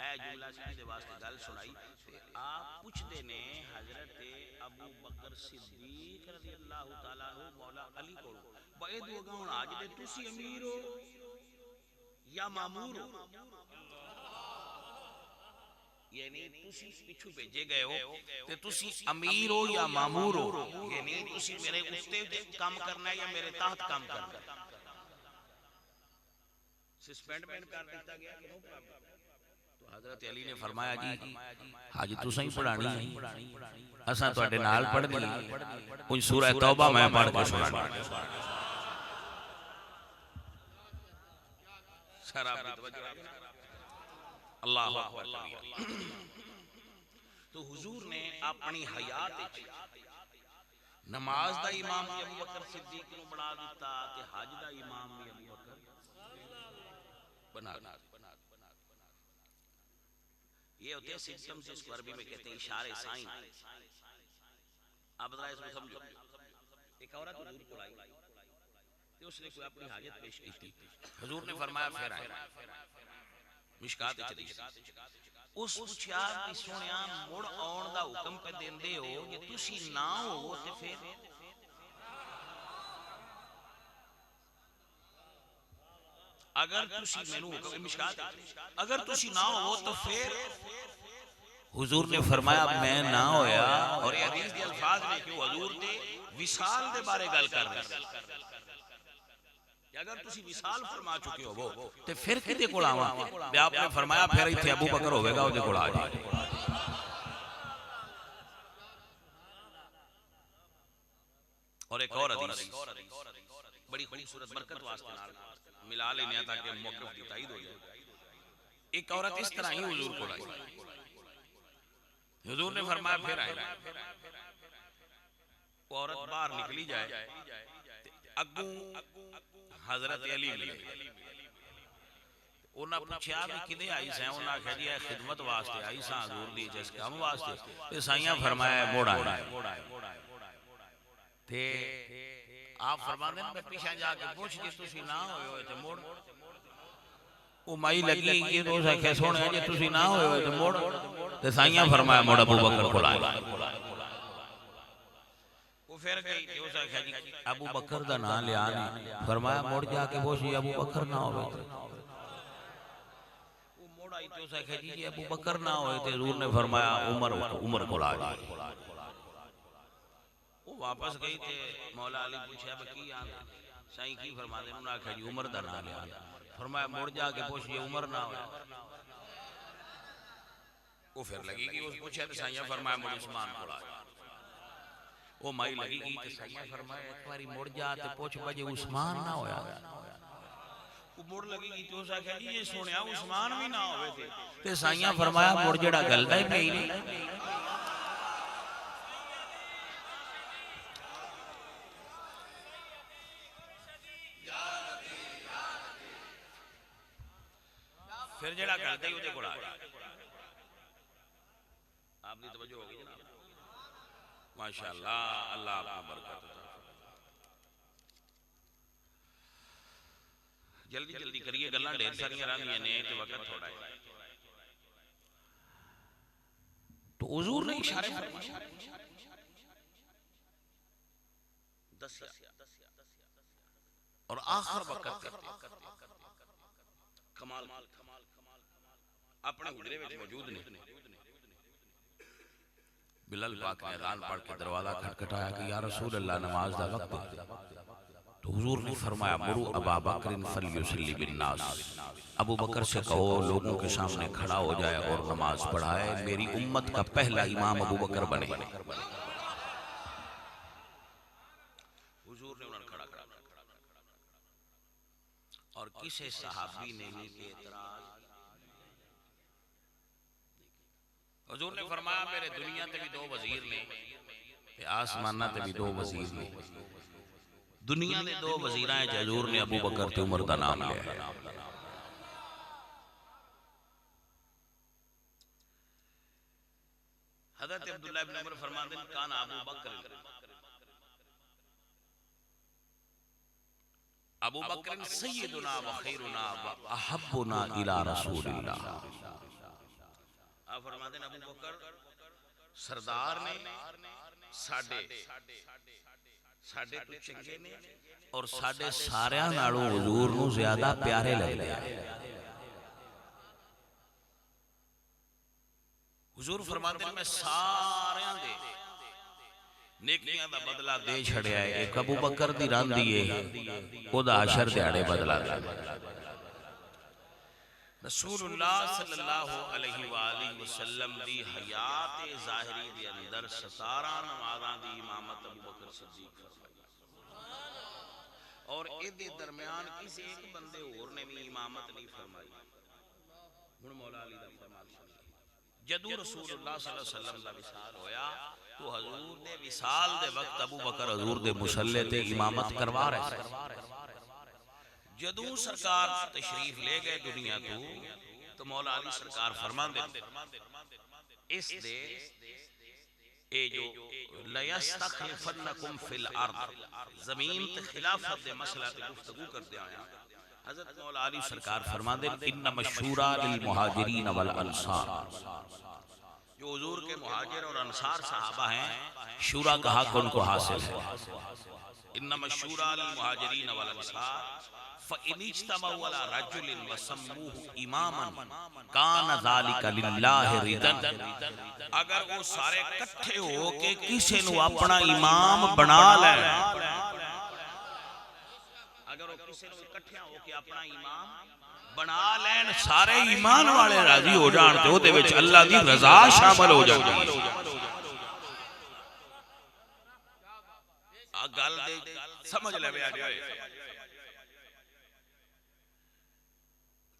ए जुमला सी दे वास्ते गल सुनाई ते आप पूछदे ने हजरत अबू बकर सिद्दीक रज़ी अल्लाह तआला अन्हु मौला अली कोल बे दुआ हुण आज दे तुसी अमीर हो या मामूर हो, यानी तुसी पिछू भेजे गए हो ते तुसी अमीर हो या मामूर हो, यानी तुसी मेरे उत्ते काम करना है या मेरे तहत काम करना है। सस्पेंडमेंट कर दिया गया कि नो प्रॉब्लम। तो हजरत अली ने फरमाया जी हाजी तुसा ही पढ़ानी है, असां तुहाडे नाल पढ़नी है। कुछ सूरह तौबा मैं पढ़ के सुनानी। अल्लाह अकबर। तो हुजूर ने अपनी हयात नमाज दा इमाम भी अबू बकर सिद्दीक नूं बना दिता ते हज दा इमाम भी अबू बकर बना दिता। ये होते हैं सिस्टम से इसको अरबी में कहते हैं इशारे साइन। आप जरा इसको समझो। एक औरत हुजूर को आई तो उसने कोई अपनी हाजत पेश की थी। हुजूर ने फरमाया फिर आए मिशकात हदीस उस पूछया कि सोनिया मुड़ आउण दा हुक्म पे देंदे हो जे तुसी ना हो ते फिर अगर तुसी मैनू हुक्म मिशकात अगर तुसी ना हो तो फिर हुजूर ने फरमाया मैं ना होया। और ये हदीस दे अल्फाज ने कि हुजूर दे विसाल दे बारे गल कर रहे अगर तुसी विसाल फरमा चुके हो वो ते फिर किदे कोल आवां ते आपने फरमाया फिर इत्थे अबू बकर होवेगा ओदे कोल आ जा। और एक और हदीस बड़ी खूबसूरत बरकत वास्ते नाल मिला लेने ताकि मौक़िफ़ की ताईद हो जाए। एक औरत इस तरह ही हुजूर को लाई। हुजूर ने फरमाया फिर आए। वो औरत बाहर निकली जाए, अगू हजरत अली मिले। उन्हें पूछा भी किदे आई सै, उन्हें आख्या जी खिदमत वास्ते आई सा हजूर दी, जिस काम वास्ते। ते साइयां फरमाया मोड़ आया। ते आप फरमाते हैं मैं पीछे जाके पूछ के तुसी ना होए ते मोड़। वो माई लगी कि तो आख्या सोने जे तुसी ना होए ते मोड़। ते साइयां फरमाया मोड़ अबू बकर को लाया। वो फिर गई ते उस आख्या जी अबू बकर दा नाम लिया नहीं, फरमाया मोड़ जाके पूछी अबू बकर ना होवे। वो मोड़ आई ते उस आख्या जी अबू बकर ना होए ते हुजूर ने फरमाया उमर को ला। वो वापस गई थे, मौला अली पूछा की आंद साईं की फरमाते, उन्होंने आख्या जी उमर दा नाम लिया। फरमाया मुड़ जाके पूछिए उमर ना हो। वो फिर लगी कि उस पूछा तो साईं फरमाया मुड़ उस्मान को ला। वो माई लगी कि तो साईं फरमाया एक बारी मुड़ जा ते पूछ बजे उस्मान ना होया। वो मुड़ लगी कि तो आख्या जी ये सुनया उस्मान भी ना होवे थे। ते साईं फरमाया मुड़ जेड़ा गलदा ही पई नहीं। फिर जेड़ा गलता ही उहदे कोल आ गया। आपकी तवज्जो होगी जनाब, माशाअल्लाह, अल्लाह आपको बरकत अता फरमाए। जल्दी जल्दी करिए, गल्लां ढेर सारियां रहंदियां ने ते वक्त थोड़ा है। तो हुजूर ने इशारे फरमाए दस्या और आखिर वक्त कमाल अपने हुजरे में मौजूद ने। बिलाल पाक ने ऐलान पढ़ के दरवाजा खटखटाया कि या रसूल अल्लाह नमाज दा वक्त। तो हुजूर ने फरमाया मुरु अबा बकर फलयुसल्ली बिन्नास, अबू बकर से कहो लोगों के सामने खड़ा हो जाए और नमाज पढ़ाए, मेरी उम्मत का पहला इमाम अबू बकर बने। हुजूर ने उन्हें खड़ा करा और किसी सहाबी ने इनके एतराज। हुजूर ने फरमाया मेरे दुनिया ते भी दो वजीर ने ते आसमाना ते भी दो वजीर ने। दुनिया दे दो वजीरां च हुजूर ने अबू बकर ते उमर दा नाम लिया है। हज़रत अब्दुल्लाह इब्न उमर फरमाते हैं कान अबू बकर सय्यदुना व खैरुना व अहब्बुना इला रसूलिल्लाह। आप फरमाते हैं अबू बकर सरदार ने, साडे तो चंगे ने और साडे सारियां नालों हुजूर नूं ज्यादा प्यारे लगदे आ। हुजूर फरमाते हैं मैं सारियां दे नेकियां दा बदला दे छड़िया है। एक अबू बकर दी रांदी है ओदा हशर दिहाड़े बदला दे। रसूलुल्लाह सल्लल्लाहु अलैहि वसल्लम दी हयात ज़ाहिरी दे अंदर 17 नमाज़ां दी इमामत अबू बकर सिद्दीक फरमाई और इहदे दरमियान किसी एक बंदे होर ने भी इमामत नहीं फरमाई। हुण मौला अली दा फरमान सुनिए, जदों रसूलुल्लाह सल्लल्लाहु अलैहि वसल्लम दा विसाल होया तो हजूर दे विसाल दे वक्त अबू बकर हजूर दे मुसल्ले ते इमामत करवा रहे थे। जदों सरकार तशरीफ ले गए दुनिया तो मौला अली सरकार फरमांदे इस दे ए जो लयस्तखलिफन्नकुम फिल अर्द जमीन ते खिलाफत दे मसला ते गुफ्तगू करते आया। हजरत मौला अली सरकार फरमांदे इन्नमा शूरा लिल मुहाजिरीन वल अंसार। जो हुजूर के मुहाजिर और अंसार सहाबा हैं शूरा का हक उनको हासिल है। इन्नमा शूरा लिल मुहाजिरीन वल अंसार फ़इनिज्तमऊ अला रजुलिन वसम्मूहु इमामन कान ज़ालिका लिल्लाहि रिदन। अगर वो सारे इकट्ठे हो के किसी नु अपना इमाम बना लें, अगर वो किसी नु इकट्ठे हो के अपना इमाम बना लें, सारे ईमान वाले राजी हो जान ते ओदे विच अल्लाह दी रज़ा शामिल हो जाती है। आ गल दे समझ लेवे आ जाए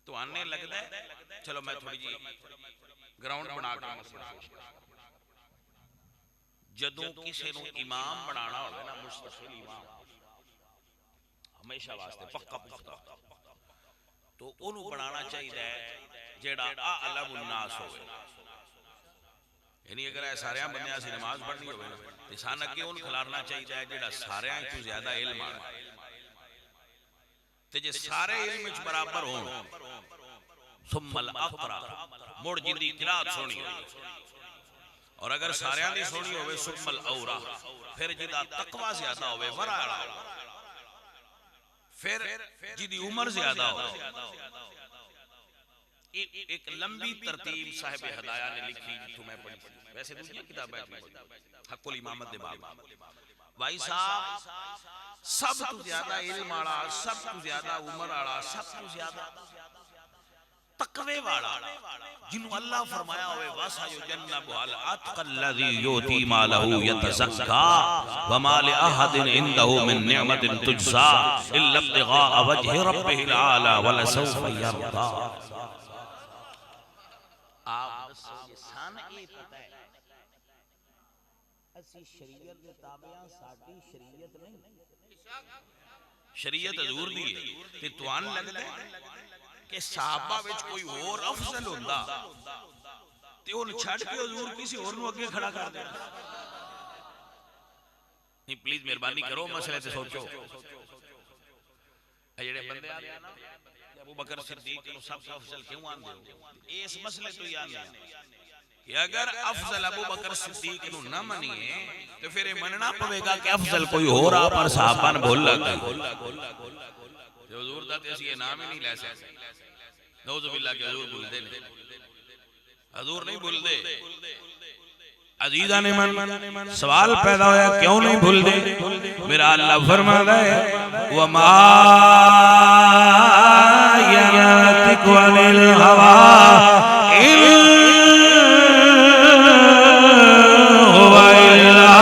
तो आने लगता है चलो मैं थोड़ी जी ग्राउंड बना के जदों किसी नूं इमाम बनाना होवे ना मुस्तकिल इमाम हमेशा वास्ते पक्का पुख्ता तो उन्हों बनाना चाहिए जेड़ा आलम उन्नास होवे यानी अगर सारे बंदे से नमाज पढ़नी होवे ते सान अगे उन खिलारना चाहिए जेड़ा सारे तो ज्यादा इल्म आना ते जे सारे इल्म विच बराबर होण सुम्मल अक़रा मुड़ जिंदी किरात सोनी और अगर सारे दी सोनी होवे सुम्मल औरा फिर जिदा तकवा ज्यादा होवे वरा फिर जिदी उम्र ज्यादा हो एक लंबी तरतीब साहिब हदाया ने लिखी जिथों मैं पढ़ी वैसे दूसरी किताब है हक़ुल इमामत दे बाब भाई साहब सब तो ज्यादा इल्म वाला सब तो ज्यादा उम्र वाला सब तो ज्यादा तकवे वाला जिन्हों अल्लाह फरमाया होवे वासा युजन्नबु अल अतक़ल्लज़ी युती मालहु यतज़क्का व मा लिअहदिन इंदहु मिन निअमतिन तुजज़ा इल्ला इब्तिग़ाअ वजहि रब्बिहिल आला व लसौफ़ा यर्दा। आप सन ये पता है असि शरीयत दे ताबेआं साडी शरीयत नहीं शरीयत हजूर दी है ते तुहान लगदा है कि सहाबा विच कोई और अफजल हुंदा ते उन छड़ के हुजूर किसी और नु अगे खड़ा कर देना नहीं प्लीज मेहरबानी करो मसले ते सोचो ए जेड़े बंदे आ ना अबू बकर सिद्दीक नु सबसे अफजल क्यों आंदे हो इस मसले तो याद नहीं कि अगर अफजल अबू बकर सिद्दीक नु ना मनिए तो फिर ये मनना पवेगा कि अफजल कोई और आ पर सहाबा ने बोल लगा हुजूर दा ते असि नाम ही नहीं ले सकते नौजुबिल्लाह के हुजूर भूलदे नहीं हुजूर नहीं भूलदे अजीजा ने मन सवाल पैदा होया क्यों नहीं भूलदे मेरा अल्लाह फरमाता है व मा यतिकु अनिल हवा इन हुवा इल्ला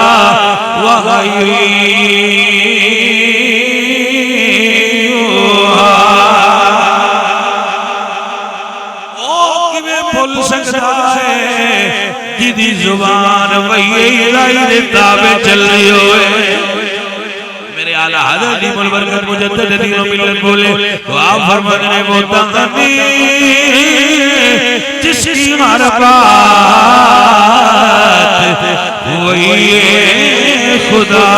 वही सकता है जिदी जुबान वही इलाही दे ताबे चल रही होए मेरे आला हज़रत इमाम बरकत मुजद्दिद दीन व मिल्लत बोले तो आप फरमाते हैं वो तंगी जिसकी मारफत वही खुदा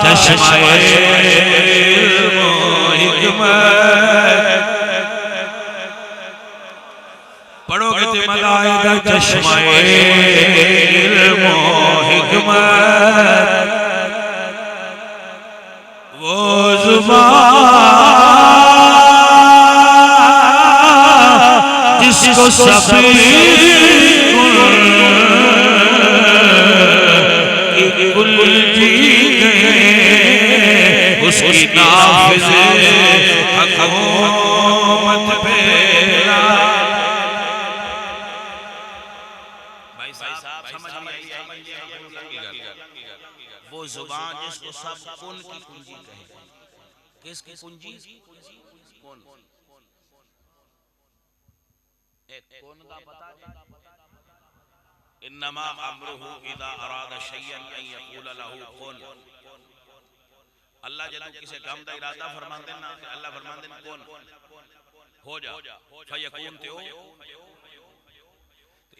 चश्मा इल्म व हिकमत पढ़ोगे तो मलाइका चश्मा इल्म व हिकमत वो ज़ुबान जिसको सभी कुल जी गए उसकी नाफ़िज़े हुकूमत पे वो जुबान जिसको सब कौन की कुंजी कहे किसकी कुंजी कौन एक कौन का पता है इन्नमा अमरुहु इदा अरादा शयअन अन यक़ूल लहु कुन अल्लाह जब किसी काम का इरादा फरमाते ना अल्लाह फरमाते हैं कौन हो जा फयकून ते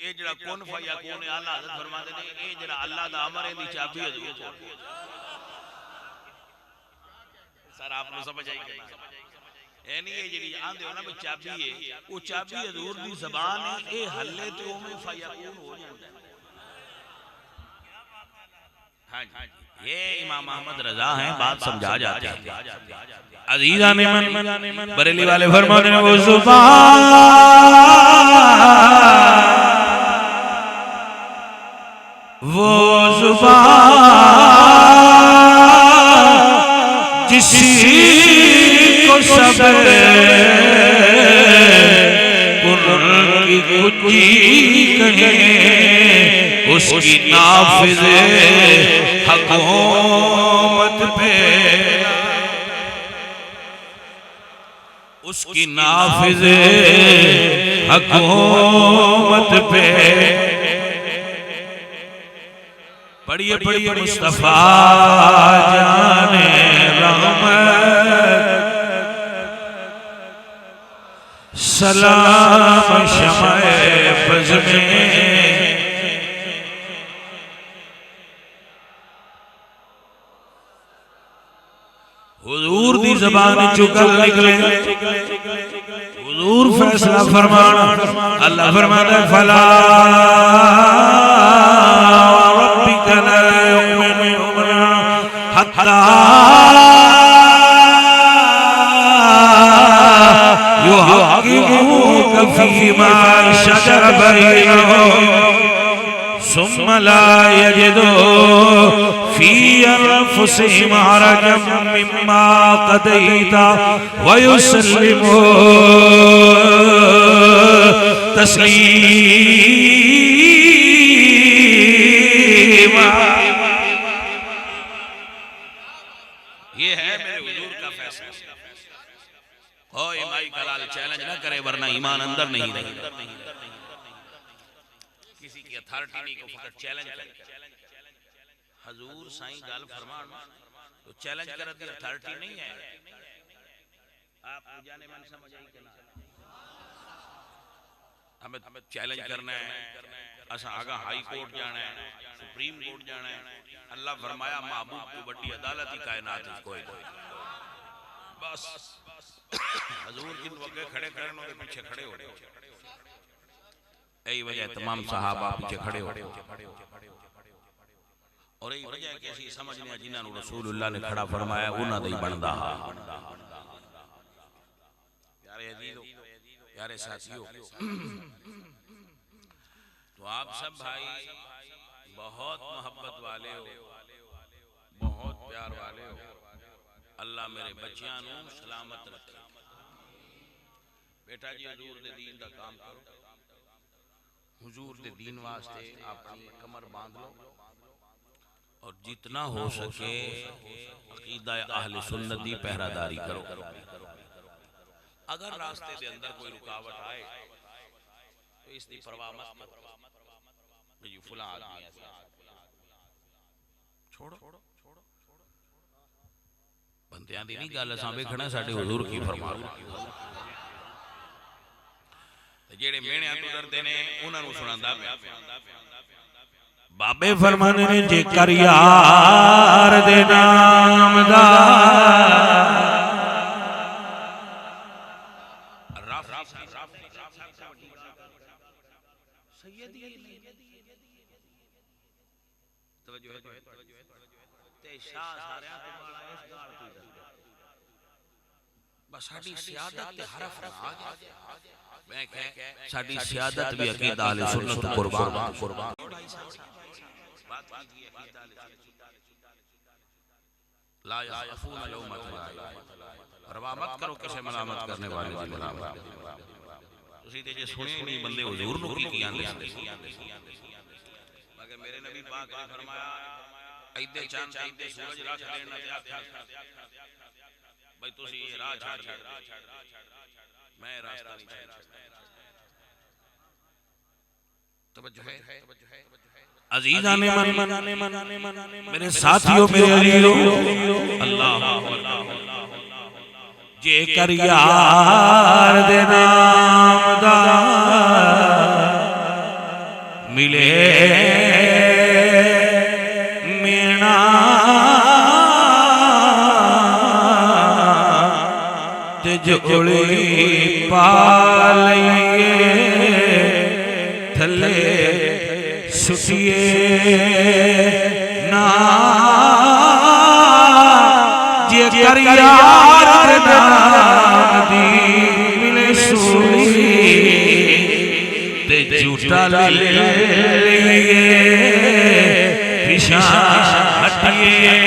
ये जड़ा कौन फयकून अल्लाह हज़रत फरमाते ने ये जड़ा अल्लाह दा अमर है दी चाबी है सर आपने समझ आई कि यानी ये जड़ी आंदे हो ना भी चाबी है वो चाबी हजूर दी ज़बान है ये हल्ले ते ओ में फयकून हो जाता है हां ये इमाम अहमद रजा हैं बात समझा जाती है अजीजा ने मन बरेली वाले फरमाते हैं वो जुबान जिसको सब की कुंजी कहे उसकी नाफ़िज़े हुकूमत पे उसकी नाफ़िज़े हुकूमत पे। पढ़िए पढ़िए मुस्तफा जाने रहमत सलाम शमाए फज़ में। हुजूर दी ज़बान चुकल निकले, हुजूर फैसला फरमाना। अल्लाह फरमाता है फला रब्बिका ला युमिनूना हत्ता युहक्किमूका फीमा शजर बैनहुम सुम्मा ला यजिदू फी अनफुसिहिम हरजम मिम्मा क़दैता व युसल्लिमू तस्लीमा। ये है मेरे हुजूर का फैसला। ओ इमाई कलाल चैलेंज ना करे वरना ईमान अंदर नहीं रहेगा। किसी की अथॉरिटी नहीं को फकत चैलेंज करे। हजूर साईं गाल फरमान तो चैलेंज करे दी अथॉरिटी नहीं है। आप जाने मन समझ आई कि ना हमें चैलेंज करना है। असा आगा हाई कोर्ट जाना है, सुप्रीम कोर्ट जाना है। अल्लाह फरमाया महबूब को बड़ी अदालत ही कायनात कोई बस हजूर जिन वगे खड़े खड़े उनके पीछे खड़े हो। यही वजह तमाम सहाबा पीछे खड़े हो। और यही वजह कि असी समझने जिन्होंने रसूलुल्लाह ने खड़ा फरमाया उन्हां दा ही बनदा हा। प्यारे अजीजों, प्यारे साथियों, तो आप सब भाई बहुत मोहब्बत वाले हो, बहुत प्यार वाले हो। अल्लाह मेरे बच्चियां नू सलामत रखे। बेटा जी हुजूर दे दीन दा काम करो। हुजूर दे दीन वास्ते अपनी कमर बांध लो और जितना हो सके अकीदा अहले सुन्नत दी पहरादारी करो। अगर रास्ते दे अंदर कोई रुकावट आए तो इसकी परवाह मत करो। ये फुला आदमी ऐसा छोड़ो। बंदियां दी नहीं गल असां वेखना साडे हुजूर की फरमान। जेड़े मेहणियां तो डरदे ने उन्हां नू सुणांदा पिया। बाबे फरमाने ने जेकर यार दे नाम दा साडी सियादत भी अकीदा अहले सुन्नत कुर्बान। ला यखून लौमत लाइम, परवाह मत करो किसे मलामत करने वाले की मलामत। तुसी ते जे सुने नहीं बंदे हुजूर नु की आंदे। मगर मेरे नबी पाक ने फरमाया ऐदे चंद ऐदे सूरज रख देना ते आख्या भाई तुसी ये राह छाड़ दो, मैं रास्ता नहीं छोड़ता। तवज्जो है अजीज़ान मन मेरे साथियों मेरे अलीओ अल्लाह जेकर यार दे नाम दा मिले मीना ते जोड़ी पा लइए थले सुटिए ना जे कर यार नाम दी मिले सूली ते झूठा ले लिए पिछा हटिए।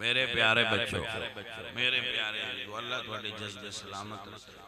मेरे प्यारे बच्चों, मेरे प्यारे, अल्लाह थोड़े जज्बे सलामत रखे।